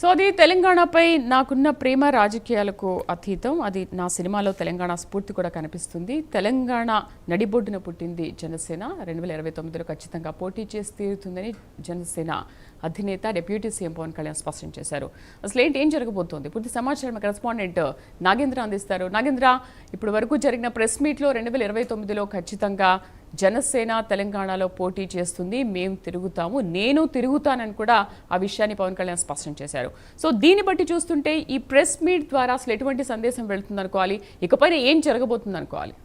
So అది తెలంగాణపై నాకున్న ప్రేమ రాజకీయాలకు అతీతం. అది నా సినిమాలో తెలంగాణ స్ఫూర్తి కూడా కనిపిస్తుంది. తెలంగాణ నడిబొడ్డున పుట్టింది జనసేన. 2029లో ఖచ్చితంగా పోటీ చేసి తీరుతుందని జనసేన అధినేత డిప్యూటీ సీఎం పవన్ కళ్యాణ్ స్పష్టం చేశారు. అసలు ఏం జరగబోతోంది? పూర్తి సమాచారం కరెస్పాండెంట్ నాగేంద్ర అందిస్తారు. నాగేంద్ర, ఇప్పటి వరకు జరిగిన ప్రెస్ మీట్లో 2029లో ఖచ్చితంగా జనసేన తెలంగాణలో పోటీ చేస్తుంది, మేము తిరుగుతాము, నేను తిరుగుతానని కూడా ఆ విషయాన్ని పవన్ కళ్యాణ్ స్పష్టం చేశారు. సో దీన్ని బట్టి చూస్తుంటే ఈ ప్రెస్ మీట్ ద్వారా అసలు ఎటువంటి సందేశం వెళ్తుంది అనుకోవాలి? ఇకపైన ఏం జరగబోతుంది అనుకోవాలి?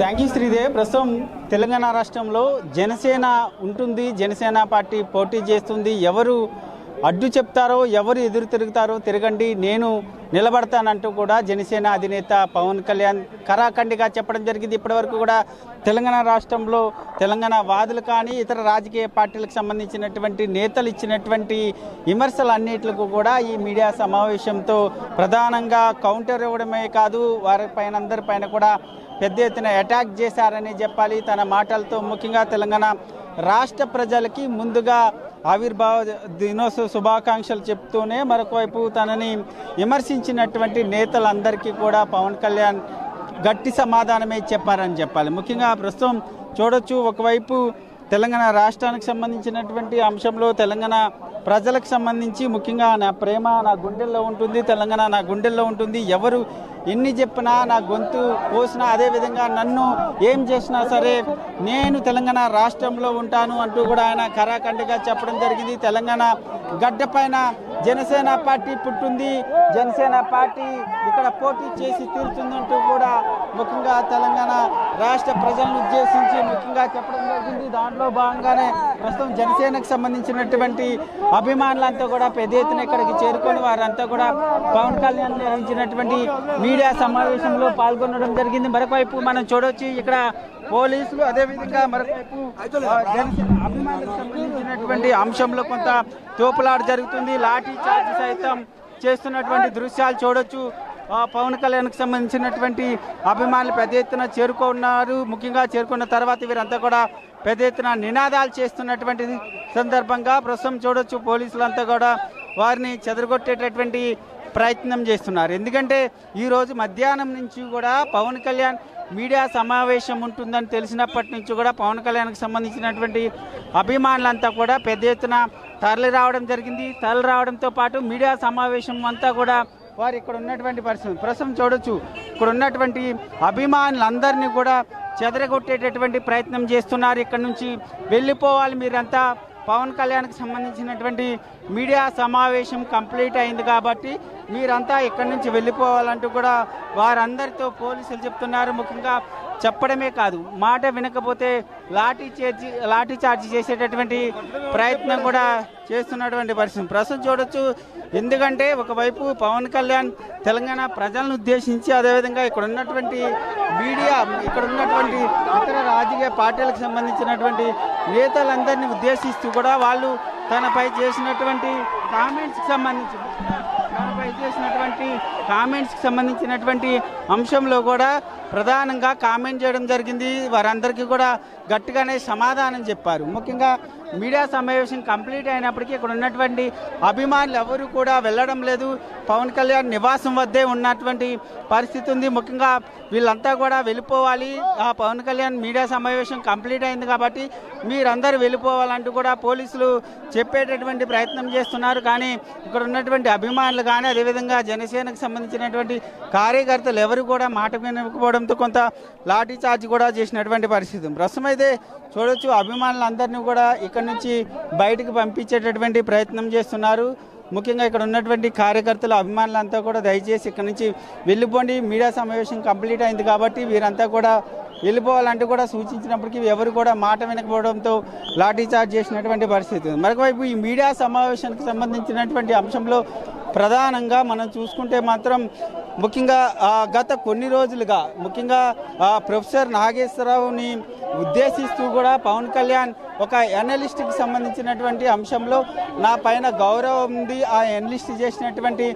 Thank you Sridev. ప్రస్తుతం తెలంగాణ రాష్ట్రంలో జనసేన ఉంటుంది, జనసేన పార్టీ పోటీ చేస్తుంది. ఎవరు అడ్డు చెప్తారో, ఎవరు ఎదురు తిరుగుతారో తిరగండి, నేను నిలబడతానంటూ కూడా జనసేన అధినేత పవన్ కళ్యాణ్ కరాఖండిగా చెప్పడం జరిగింది. ఇప్పటివరకు కూడా తెలంగాణ రాష్ట్రంలో తెలంగాణ వాదులు కానీ ఇతర రాజకీయ పార్టీలకు సంబంధించినటువంటి నేతలు ఇచ్చినటువంటి విమర్శలన్నిటికి కూడా ఈ మీడియా సమావేశంతో ప్రధానంగా కౌంటర్ ఇవ్వడమే కాదు, వారిపైన అందరిపైన కూడా పెద్ద ఎత్తున అటాక్ చేశారని చెప్పాలి. తన మాటలతో ముఖ్యంగా తెలంగాణ రాష్ట్ర ప్రజలకి ముందుగా ఆవిర్భావ దినోత్సవ శుభాకాంక్షలు చెప్తూనే మరొకవైపు తనని విమర్శించినటువంటి నేతలందరికీ కూడా పవన్ కళ్యాణ్ గట్టి సమాధానమే చెప్పారని చెప్పాలి. ముఖ్యంగా ప్రస్తుతం చూడొచ్చు, ఒకవైపు తెలంగాణ రాష్ట్రానికి సంబంధించినటువంటి అంశంలో తెలంగాణ ప్రజలకు సంబంధించి ముఖ్యంగా నా ప్రేమ నా గుండెల్లో ఉంటుంది, తెలంగాణ నా గుండెల్లో ఉంటుంది, ఎవరు ఎన్ని చెప్పినా నా గొంతు కోసినా అదేవిధంగా నన్ను ఏం చేసినా సరే నేను తెలంగాణ రాష్ట్రంలో ఉంటాను అంటూ కూడా ఆయన కరాఖండిగా చెప్పడం జరిగింది. తెలంగాణ గడ్డపైన జనసేన పార్టీ పుట్టింది, జనసేన పార్టీ ఇక్కడ పోటీ చేసి తీరుతుందంటూ కూడా ముఖ్యంగా తెలంగాణ రాష్ట్ర ప్రజలను ఉద్దేశించి ముఖ్యంగా చెప్పడం జరిగింది. దాంట్లో భాగంగానే ప్రస్తుతం జనసేనకు సంబంధించినటువంటి అభిమానులంతా కూడా పెద్ద ఎత్తున ఇక్కడికి చేరుకొని వారంతా కూడా పవన్ కళ్యాణ్ నిర్వహించినటువంటి మీడియా సమావేశంలో పాల్గొనడం జరిగింది. మరొకవైపు మనం చూడవచ్చు, ఇక్కడ పోలీసులు అదేవిధంగా మరొకవైపు జనసేన అభిమానులకు సంబంధించినటువంటి అంశంలో కొంత తోపులాట జరుగుతుంది. లాఠీ చార్జ్ సైతం చేస్తున్నటువంటి దృశ్యాలు చూడొచ్చు. పవన్ కళ్యాణ్కి సంబంధించినటువంటి అభిమానులు పెద్ద ఎత్తున చేరుకున్నారు. ముఖ్యంగా చేరుకున్న తర్వాత వీరంతా కూడా పెద్ద ఎత్తున నినాదాలు చేస్తున్నటువంటి సందర్భంగా ప్రస్తుతం చూడొచ్చు, పోలీసులంతా కూడా వారిని చెదరగొట్టేటటువంటి ప్రయత్నం చేస్తున్నారు. ఎందుకంటే ఈరోజు మధ్యాహ్నం నుంచి కూడా పవన్ కళ్యాణ్ మీడియా సమావేశం ఉంటుందని తెలిసినప్పటి నుంచి కూడా పవన్ కళ్యాణ్కి సంబంధించినటువంటి అభిమానులంతా కూడా పెద్ద ఎత్తున తరలి రావడం జరిగింది. తరలి రావడంతో పాటు మీడియా సమావేశం అంతా కూడా వారు ఇక్కడ ఉన్నటువంటి పరిస్థితి ప్రస్తుతం చూడొచ్చు, ఇక్కడ ఉన్నటువంటి అభిమానులందరినీ కూడా చెదరగొట్టేటటువంటి ప్రయత్నం చేస్తున్నారు. ఇక్కడ నుంచి వెళ్ళిపోవాలి మీరంతా, పవన్ కళ్యాణ్కి సంబంధించినటువంటి మీడియా సమావేశం కంప్లీట్ అయింది కాబట్టి మీరంతా ఇక్కడి నుంచి వెళ్ళిపోవాలంటూ కూడా వారందరితో పోలీసులు చెప్తున్నారు. ముఖ్యంగా చెప్పడమే కాదు, మాట వినకపోతే లాఠీ చార్జ్ చేసేటటువంటి ప్రయత్నం కూడా చేస్తున్నటువంటి పరిస్థితి ప్రస్తుతం చూడొచ్చు. ఎందుకంటే ఒకవైపు పవన్ కళ్యాణ్ తెలంగాణ ప్రజలను ఉద్దేశించి అదేవిధంగా ఇక్కడ ఉన్నటువంటి మీడియా, ఇక్కడ ఉన్నటువంటి ఇతర రాజకీయ పార్టీలకు సంబంధించినటువంటి నేతలందరినీ ఉద్దేశిస్తూ కూడా వాళ్ళు తనపై చేసినటువంటి కామెంట్స్కి సంబంధించినటువంటి అంశంలో కూడా ప్రధానంగా కామెంట్ చేయడం జరిగింది. వారందరికీ కూడా గట్టిగానే సమాధానం చెప్పారు. ముఖ్యంగా మీడియా సమావేశం కంప్లీట్ అయినప్పటికీ ఇక్కడ ఉన్నటువంటి అభిమానులు ఎవరు కూడా వెళ్ళడం లేదు, పవన్ కళ్యాణ్ నివాసం వద్దే ఉన్నటువంటి పరిస్థితి ఉంది. ముఖ్యంగా వీళ్ళంతా కూడా వెళ్ళిపోవాలి, ఆ పవన్ కళ్యాణ్ మీడియా సమావేశం కంప్లీట్ అయింది కాబట్టి మీరందరూ వెళ్ళిపోవాలంటూ కూడా పోలీసులు చెప్పేటటువంటి ప్రయత్నం చేస్తున్నారు. కానీ ఇక్కడ ఉన్నటువంటి అభిమానులు కానీ అదేవిధంగా జనసేనకు సంబంధించినటువంటి కార్యకర్తలు ఎవరు కూడా మాట వినకపోవడంతో కొంత లాఠీ చార్జ్ కూడా చేసినటువంటి పరిస్థితి ప్రస్తుతం అయితే చూడొచ్చు. అభిమానులందరినీ కూడా ఇక్కడ నుంచి బయటకు పంపించేటటువంటి ప్రయత్నం చేస్తున్నారు. ముఖ్యంగా ఇక్కడ ఉన్నటువంటి కార్యకర్తలు అభిమానులంతా కూడా దయచేసి ఇక్కడ నుంచి వెళ్ళిపోండి, మీడియా సమావేశం కంప్లీట్ అయింది కాబట్టి వీరంతా కూడా వెళ్ళిపోవాలంటూ కూడా సూచించినప్పటికీ ఎవరు కూడా మాట వినకపోవడంతో లాఠీ చార్జ్ చేసినటువంటి పరిస్థితి. మరొకవైపు ఈ మీడియా సమావేశానికి సంబంధించినటువంటి అంశంలో ప్రధానంగా మనం చూసుకుంటే మాత్రం ముఖ్యంగా గత కొన్ని రోజులుగా ముఖ్యంగా ప్రొఫెసర్ నాగేశ్వరరావుని ఉద్దేశిస్తూ కూడా పవన్ కళ్యాణ్ ఒక ఎనలిస్ట్కి సంబంధించినటువంటి అంశంలో నా పైన గౌరవం ఉంది, ఆ ఎనలిస్ట్ చేసినటువంటి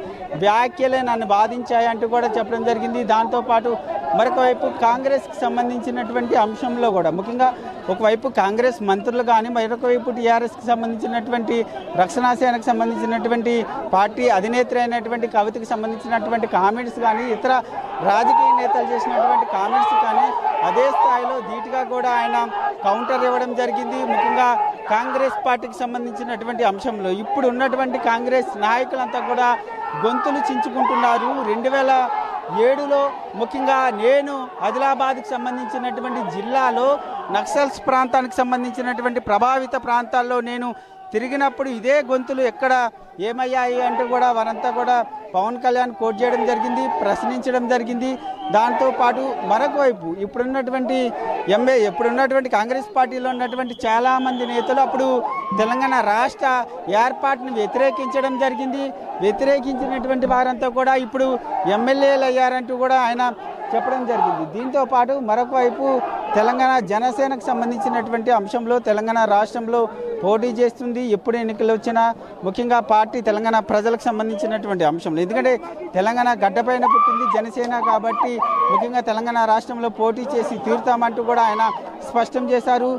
వ్యాఖ్యలే నన్ను బాధించాయంటూ కూడా చెప్పడం జరిగింది. దాంతోపాటు మరొక వైపు కాంగ్రెస్కి సంబంధించినటువంటి అంశంలో కూడా ముఖ్యంగా ఒకవైపు కాంగ్రెస్ మంత్రులు కానీ మరొక వైపు టీఆర్ఎస్కి సంబంధించినటువంటి రక్షణ సేనకు సంబంధించినటువంటి పార్టీ అధినేత్రి అయినటువంటి కవితకి సంబంధించినటువంటి కామెంట్స్ కానీ ఇతర రాజకీయ నేతలు చేసినటువంటి కామెంట్స్ కానీ అదే స్థాయిలో ధీటుగా కూడా ఆయన కౌంటర్ ఇవ్వడం జరిగింది. ముఖ్యంగా కాంగ్రెస్ పార్టీకి సంబంధించినటువంటి అంశంలో ఇప్పుడు ఉన్నటువంటి కాంగ్రెస్ నాయకులంతా కూడా గొంతులు చించుకుంటున్నారు. 2007లో ముఖ్యంగా నేను ఆదిలాబాద్కి సంబంధించినటువంటి జిల్లాలో నక్సల్స్ ప్రాంతానికి సంబంధించినటువంటి ప్రభావిత ప్రాంతాల్లో నేను తిరిగినప్పుడు ఇదే గొంతులు ఎక్కడ ఏమయ్యాయి అంటూ కూడా వారంతా కూడా పవన్ కళ్యాణ్ కోట్ చేయడం జరిగింది, ప్రశ్నించడం జరిగింది. దాంతోపాటు మరొక వైపు ఇప్పుడున్నటువంటి కాంగ్రెస్ పార్టీలో ఉన్నటువంటి చాలామంది నేతలు అప్పుడు తెలంగాణ రాష్ట్ర ఏర్పాటును వ్యతిరేకించడం జరిగింది. వ్యతిరేకించినటువంటి వారంతా కూడా ఇప్పుడు ఎమ్మెల్యేలు అయ్యారంటూ కూడా ఆయన చెప్పడం జరిగింది. దీంతో పాటు మరొక వైపు తెలంగాణ జనసేనకు సంబంధించినటువంటి అంశంలో తెలంగాణ రాష్ట్రంలో పోటీ చేస్తుంది. ఎప్పుడు ఎన్నికలు వచ్చినా ముఖ్యంగా పార్టీ తెలంగాణ ప్రజలకు సంబంధించినటువంటి అంశంలో, ఎందుకంటే తెలంగాణ గడ్డపైన పుట్టింది జనసేన కాబట్టి ముఖ్యంగా తెలంగాణ రాష్ట్రంలో పోటీ చేసి తీరుతామంటూ కూడా ఆయన స్పష్టం చేశారు.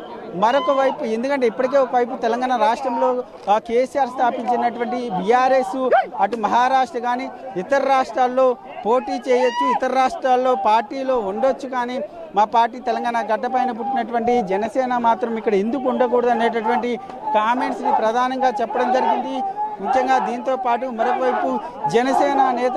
మరొక వైపు ఎందుకంటే ఇప్పటికే ఒకవైపు తెలంగాణ రాష్ట్రంలో కేసీఆర్ స్థాపించినటువంటి బీఆర్ఎస్ అటు మహారాష్ట్ర కానీ ఇతర రాష్ట్రాల్లో పోటీ చేయొచ్చు, ఇతర రాష్ట్రాల్లో పార్టీలో ఉండొచ్చు, కానీ మా పార్టీ తెలంగాణ గడ్డపైన పుట్టినటువంటి జనసేన మాత్రం ఇక్కడ ఎందుకు ఉండకూడదు అనేటటువంటి కామెంట్స్ని ప్రధానంగా చెప్పడం జరిగింది. ముఖ్యంగా దీంతో పాటు మరొక వైపు జనసేన నేత